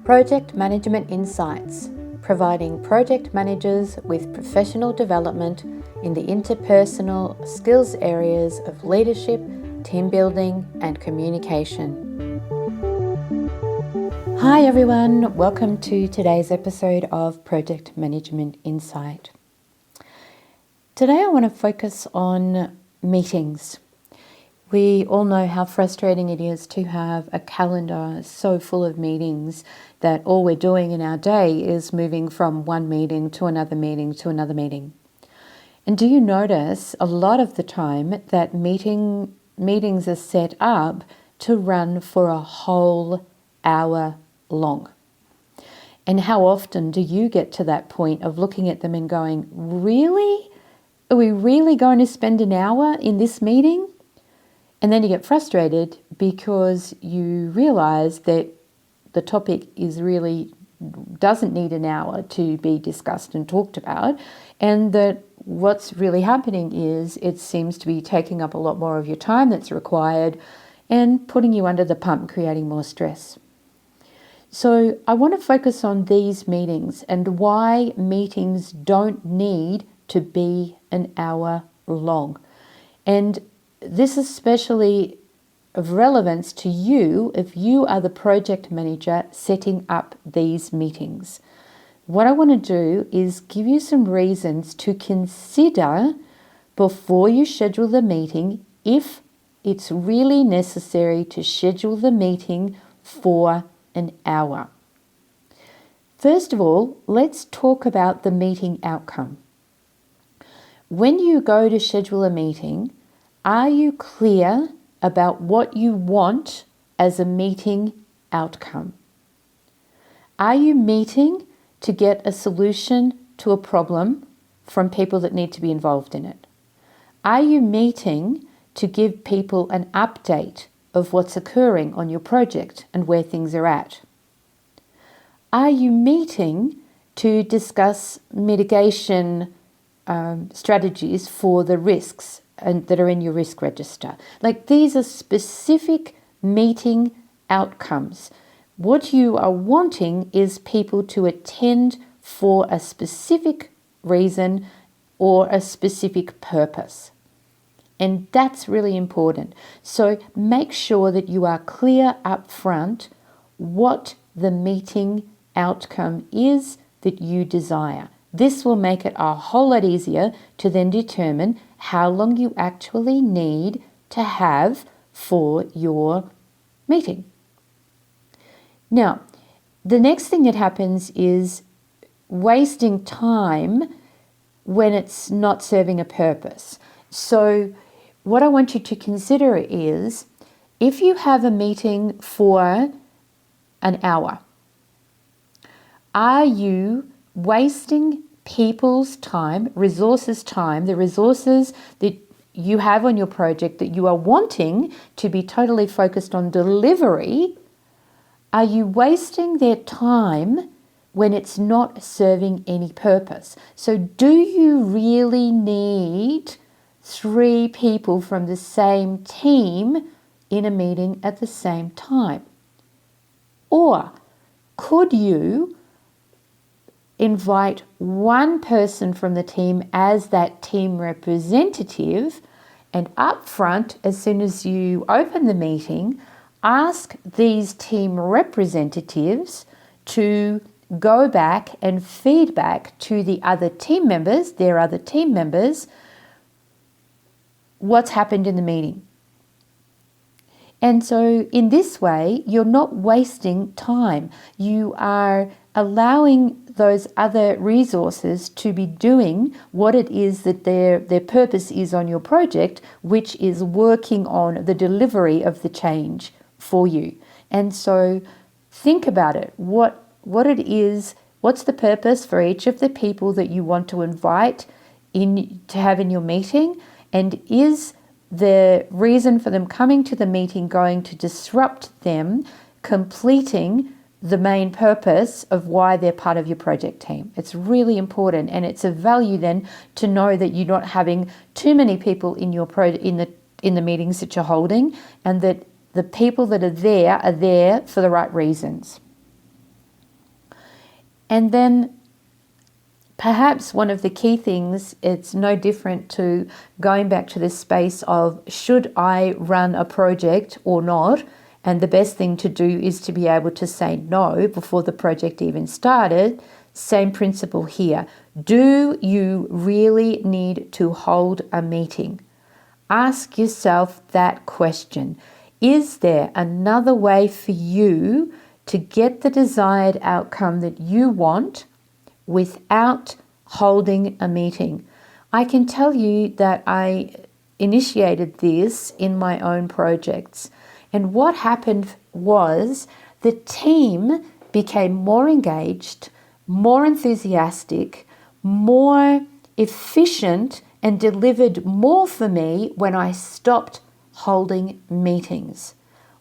Project Management Insights, providing project managers with professional development in the interpersonal skills areas of leadership, team building, and communication. Hi everyone, welcome to today's episode of Project Management Insight. Today I want to focus on meetings. We all know how frustrating it is to have a calendar so full of meetings that all we're doing in our day is moving from one meeting to another meeting to another meeting. And do you notice a lot of the time that meetings are set up to run for a whole hour long? And how often do you get to that point of looking at them and going, really? Are we really going to spend an hour in this meeting? And then you get frustrated because you realize that the topic doesn't need an hour to be discussed and talked about, and that what's really happening is it seems to be taking up a lot more of your time that's required and putting you under the pump, creating more stress. So I want to focus on these meetings and why meetings don't need to be an hour long. And this is especially of relevance to you if you are the project manager setting up these meetings. What I want to do is give you some reasons to consider before you schedule the meeting if it's really necessary to schedule the meeting for an hour. First of all, let's talk about the meeting outcome. When you go to schedule a meeting, are you clear about what you want as a meeting outcome? Are you meeting to get a solution to a problem from people that need to be involved in it? Are you meeting to give people an update of what's occurring on your project and where things are at? Are you meeting to discuss mitigation strategies for the risks and that are in your risk register? Like, these are specific meeting outcomes. What you are wanting is people to attend for a specific reason or a specific purpose. And that's really important. So make sure that you are clear up front what the meeting outcome is that you desire. This will make it a whole lot easier to then determine how long you actually need to have for your meeting. Now, the next thing that happens is wasting time when it's not serving a purpose. So what I want you to consider is, if you have a meeting for an hour, are you wasting people's time, the resources that you have on your project that you are wanting to be totally focused on delivery? Are you wasting their time when it's not serving any purpose? So do you really need 3 people from the same team in a meeting at the same time? Or could you invite one person from the team as that team representative, and up front, as soon as you open the meeting, ask these team representatives to go back and feedback to their other team members, what's happened in the meeting. And so in this way, you're not wasting time. You are allowing those other resources to be doing what it is that their purpose is on your project, which is working on the delivery of the change for you. And so think about it, what it is, what's the purpose for each of the people that you want to invite in to have in your meeting, and is the reason for them coming to the meeting going to disrupt them completing the main purpose of why they're part of your project team? It's really important, and it's a value then to know that you're not having too many people in your in the meetings that you're holding, and that the people that are there for the right reasons. And then perhaps one of the key things, it's no different to going back to this space of should I run a project or not? And the best thing to do is to be able to say no before the project even started. Same principle here. Do you really need to hold a meeting? Ask yourself that question. Is there another way for you to get the desired outcome that you want without holding a meeting? I can tell you that I initiated this in my own projects. And what happened was the team became more engaged, more enthusiastic, more efficient, and delivered more for me when I stopped holding meetings.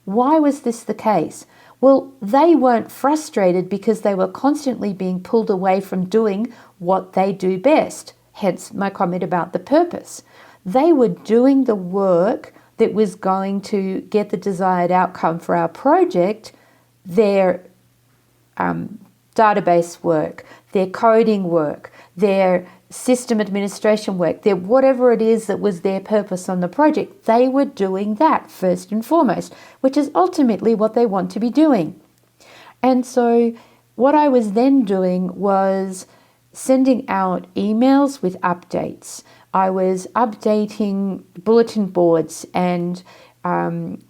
Why was this the case? Well, they weren't frustrated because they were constantly being pulled away from doing what they do best, hence my comment about the purpose. They were doing the work that was going to get the desired outcome for our project, their database work, their coding work, their system administration work, their whatever it is that was their purpose on the project. They were doing that first and foremost, which is ultimately what they want to be doing. And so what I was then doing was sending out emails with updates. I was updating bulletin boards and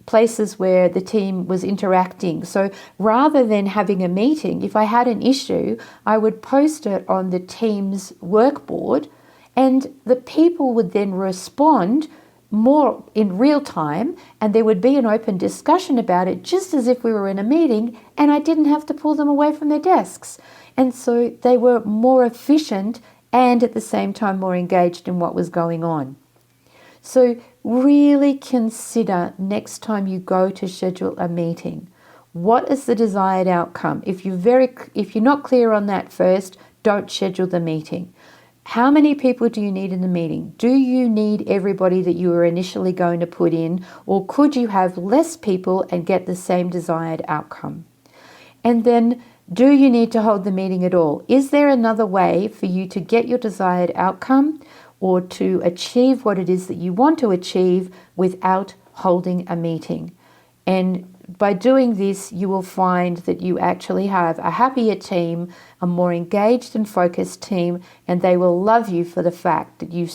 places where the team was interacting. So rather than having a meeting, if I had an issue, I would post it on the team's workboard, and the people would then respond more in real time, and there would be an open discussion about it, just as if we were in a meeting, and I didn't have to pull them away from their desks. And so they were more efficient and at the same time more engaged in what was going on. So really consider next time you go to schedule a meeting, what is the desired outcome? If you're not clear on that first, don't schedule the meeting. How many people do you need in the meeting? Do you need everybody that you were initially going to put in, or could you have less people and get the same desired outcome? And then, do you need to hold the meeting at all? Is there another way for you to get your desired outcome or to achieve what it is that you want to achieve without holding a meeting? And by doing this, you will find that you actually have a happier team, a more engaged and focused team, and they will love you for the fact that you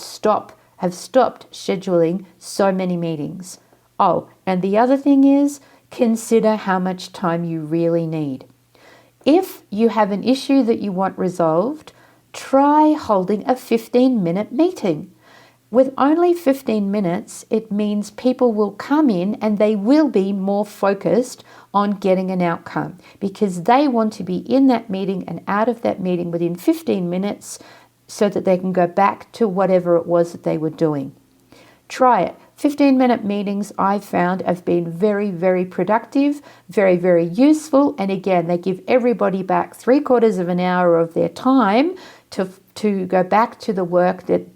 have stopped scheduling so many meetings. Oh, and the other thing is, consider how much time you really need. If you have an issue that you want resolved, try holding a 15-minute meeting. With only 15 minutes, it means people will come in and they will be more focused on getting an outcome because they want to be in that meeting and out of that meeting within 15 minutes so that they can go back to whatever it was that they were doing. Try it. 15-minute meetings I've found have been very, very productive, very, very useful. And again, they give everybody back 3/4 of an hour of their time to go back to the work that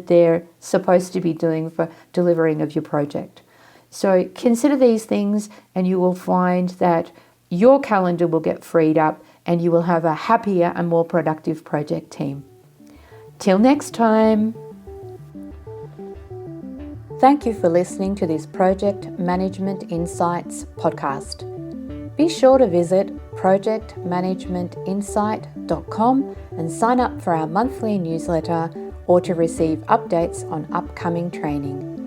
they're supposed to be doing for delivering of your project. So consider these things and you will find that your calendar will get freed up and you will have a happier and more productive project team. Till next time. Thank you for listening to this Project Management Insights podcast. Be sure to visit projectmanagementinsight.com and sign up for our monthly newsletter or to receive updates on upcoming training.